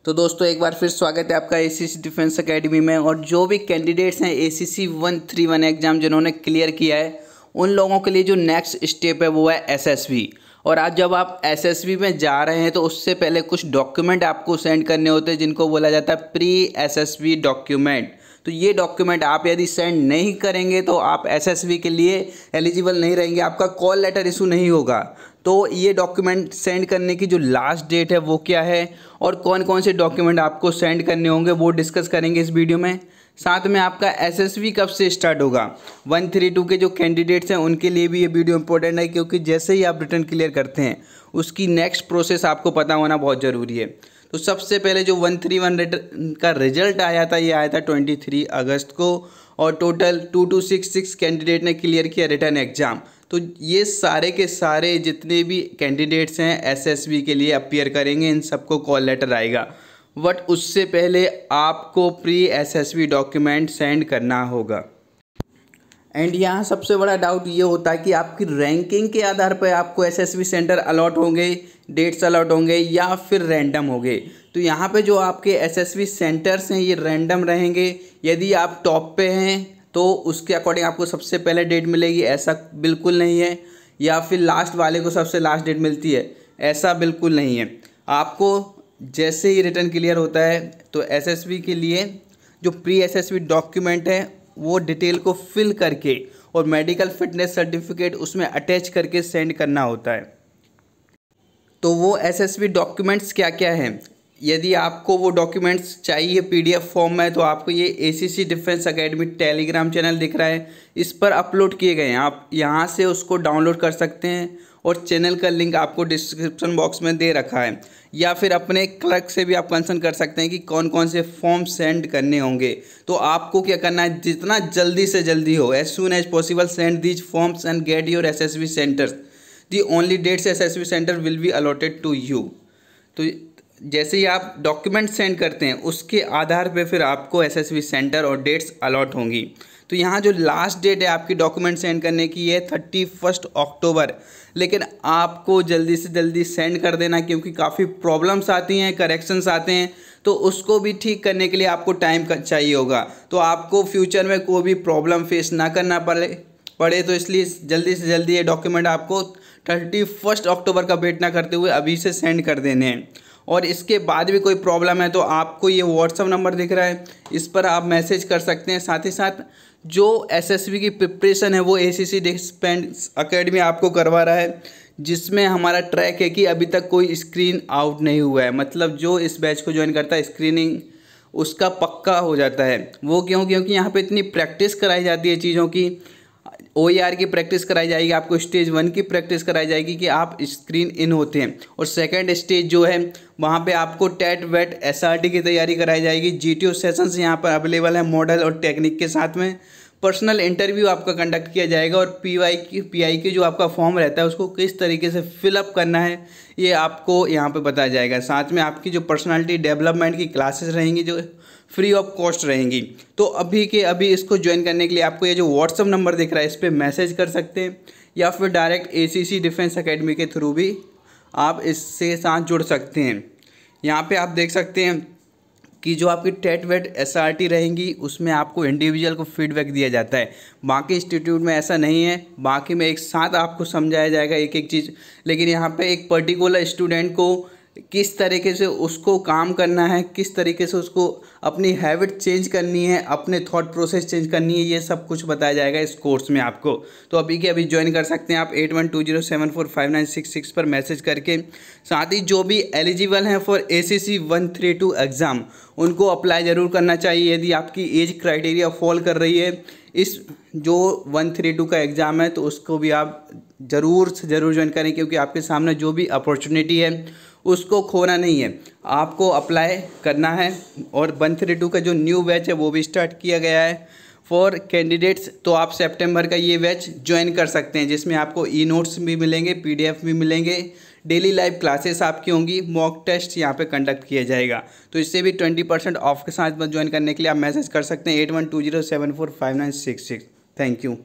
तो दोस्तों एक बार फिर स्वागत है आपका एसीसी डिफेंस एकेडमी में। और जो भी कैंडिडेट्स हैं एसीसी 131 एग्ज़ाम जिन्होंने क्लियर किया है उन लोगों के लिए जो नेक्स्ट स्टेप है वो है एसएसबी। और आज जब आप एसएसबी में जा रहे हैं तो उससे पहले कुछ डॉक्यूमेंट आपको सेंड करने होते हैं जिनको बोला जाता है प्री एसएसबी डॉक्यूमेंट। तो ये डॉक्यूमेंट आप यदि सेंड नहीं करेंगे तो आप एसएसबी के लिए एलिजिबल नहीं रहेंगे, आपका कॉल लेटर इशू नहीं होगा। तो ये डॉक्यूमेंट सेंड करने की जो लास्ट डेट है वो क्या है और कौन कौन से डॉक्यूमेंट आपको सेंड करने होंगे वो डिस्कस करेंगे इस वीडियो में। साथ में आपका एसएसबी कब से स्टार्ट होगा 132 के जो कैंडिडेट्स हैं उनके लिए भी ये वीडियो इंपॉर्टेंट है, क्योंकि जैसे ही आप रिटर्न क्लियर करते हैं उसकी नेक्स्ट प्रोसेस आपको पता होना बहुत ज़रूरी है। तो सबसे पहले जो 131 रिटर्न का रिजल्ट आया था ये आया था 23 अगस्त को, और टोटल 2266 कैंडिडेट ने क्लियर किया रिटर्न एग्ज़ाम। तो ये सारे के सारे जितने भी कैंडिडेट्स हैं एसएसबी के लिए अपीयर करेंगे, इन सबको कॉल लेटर आएगा। बट उससे पहले आपको प्री एसएसबी डॉक्यूमेंट सेंड करना होगा। एंड यहाँ सबसे बड़ा डाउट ये होता है कि आपकी रैंकिंग के आधार पर आपको एसएसबी सेंटर अलॉट होंगे, डेट्स अलॉट होंगे या फिर रैंडम होंगे। तो यहाँ पे जो आपके एसएसबी सेंटर्स हैं ये रैंडम रहेंगे। यदि आप टॉप पे हैं तो उसके अकॉर्डिंग आपको सबसे पहले डेट मिलेगी, ऐसा बिल्कुल नहीं है। या फिर लास्ट वाले को सबसे लास्ट डेट मिलती है, ऐसा बिल्कुल नहीं है। आपको जैसे ही रिटर्न क्लियर होता है तो एसएसबी के लिए जो प्री एसएसबी डॉक्यूमेंट है वो डिटेल को फिल करके और मेडिकल फिटनेस सर्टिफिकेट उसमें अटैच करके सेंड करना होता है। तो वो एसएसबी डॉक्यूमेंट्स क्या क्या हैं, यदि आपको वो डॉक्यूमेंट्स चाहिए पीडीएफ फॉर्म में तो आपको ये ACC defence academy Telegram channel दिख रहा है, इस पर अपलोड किए गए हैं। आप यहाँ से उसको डाउनलोड कर सकते हैं और चैनल का लिंक आपको डिस्क्रिप्शन बॉक्स में दे रखा है। या फिर अपने क्लर्क से भी आप कंसर्न कर सकते हैं कि कौन कौन से फॉर्म सेंड करने होंगे। तो आपको क्या करना है, जितना जल्दी से जल्दी हो as soon as possible send these forms and get your SSB centres. The only dates SSB centre will be allotted to you. तो जैसे ही आप डॉक्यूमेंट सेंड करते हैं उसके आधार पे फिर आपको एसएसबी सेंटर और डेट्स अलॉट होंगी। तो यहाँ जो लास्ट डेट है आपकी डॉक्यूमेंट सेंड करने की है 31 अक्टूबर, लेकिन आपको जल्दी से जल्दी सेंड कर देना क्योंकि काफ़ी प्रॉब्लम्स आती हैं, करेक्शंस आते हैं, तो उसको भी ठीक करने के लिए आपको टाइम चाहिए होगा। तो आपको फ्यूचर में कोई भी प्रॉब्लम फेस ना करना पड़े तो इसलिए जल्दी से जल्दी ये डॉक्यूमेंट आपको 31 अक्टूबर का वेट ना करते हुए अभी से सेंड कर देने हैं। और इसके बाद भी कोई प्रॉब्लम है तो आपको ये व्हाट्सअप नंबर दिख रहा है, इस पर आप मैसेज कर सकते हैं। साथ ही साथ जो एसएसबी की प्रिपरेशन है वो एसीसी डिफेंस एकेडमी आपको करवा रहा है, जिसमें हमारा ट्रैक है कि अभी तक कोई स्क्रीन आउट नहीं हुआ है। मतलब जो इस बैच को ज्वाइन करता है स्क्रीनिंग उसका पक्का हो जाता है। वो क्योंकि यहाँ पे इतनी प्रैक्टिस कराई जाती है चीज़ों की, OER की प्रैक्टिस कराई जाएगी, आपको स्टेज 1 की प्रैक्टिस कराई जाएगी कि आप स्क्रीन इन होते हैं। और सेकंड स्टेज जो है वहाँ पे आपको टेट वेट SRT की तैयारी कराई जाएगी। GTO सेशंस यहाँ पर अवेलेबल है मॉडल और टेक्निक के साथ में। पर्सनल इंटरव्यू आपका कंडक्ट किया जाएगा और PI की जो आपका फॉर्म रहता है उसको किस तरीके से फिलअप करना है ये आपको यहाँ पे बताया जाएगा। साथ में आपकी जो पर्सनालिटी डेवलपमेंट की क्लासेस रहेंगी जो फ्री ऑफ कॉस्ट रहेंगी। तो अभी के अभी इसको ज्वाइन करने के लिए आपको ये जो व्हाट्सअप नंबर दिख रहा है इस पर मैसेज कर सकते हैं या फिर डायरेक्ट एसीसी डिफेंस एकेडमी के थ्रू भी आप इससे साथ जुड़ सकते हैं। यहाँ पे आप देख सकते हैं कि जो आपकी टेट वेट SRT रहेंगी उसमें आपको इंडिविजुअल को फीडबैक दिया जाता है। बाकी इंस्टीट्यूट में ऐसा नहीं है, बाकी में एक साथ आपको समझाया जाएगा एक एक चीज़। लेकिन यहाँ पे एक पर्टिकुलर स्टूडेंट को किस तरीके से उसको काम करना है, किस तरीके से उसको अपनी हैबिट चेंज करनी है, अपने थॉट प्रोसेस चेंज करनी है, ये सब कुछ बताया जाएगा इस कोर्स में आपको। तो अभी के अभी ज्वाइन कर सकते हैं आप 8120745966 पर मैसेज करके। साथ ही जो भी एलिजिबल हैं फॉर ACC 132 एग्ज़ाम उनको अप्लाई ज़रूर करना चाहिए यदि आपकी एज क्राइटेरिया फॉल कर रही है इस जो 132 का एग्ज़ाम है, तो उसको भी आप ज़रूर से ज़रूर ज्वाइन करें क्योंकि आपके सामने जो भी अपॉर्चुनिटी है उसको खोना नहीं है, आपको अप्लाई करना है। और 132 का जो न्यू बैच है वो भी स्टार्ट किया गया है फॉर कैंडिडेट्स। तो आप सितंबर का ये बैच ज्वाइन कर सकते हैं जिसमें आपको नोट्स भी मिलेंगे, PDF भी मिलेंगे, डेली लाइव क्लासेस आपकी होंगी, मॉक टेस्ट यहाँ पे कंडक्ट किया जाएगा। तो इससे भी 20% ऑफ के साथ ज्वाइन करने के लिए आप मैसेज कर सकते हैं 8120745966। Thank you.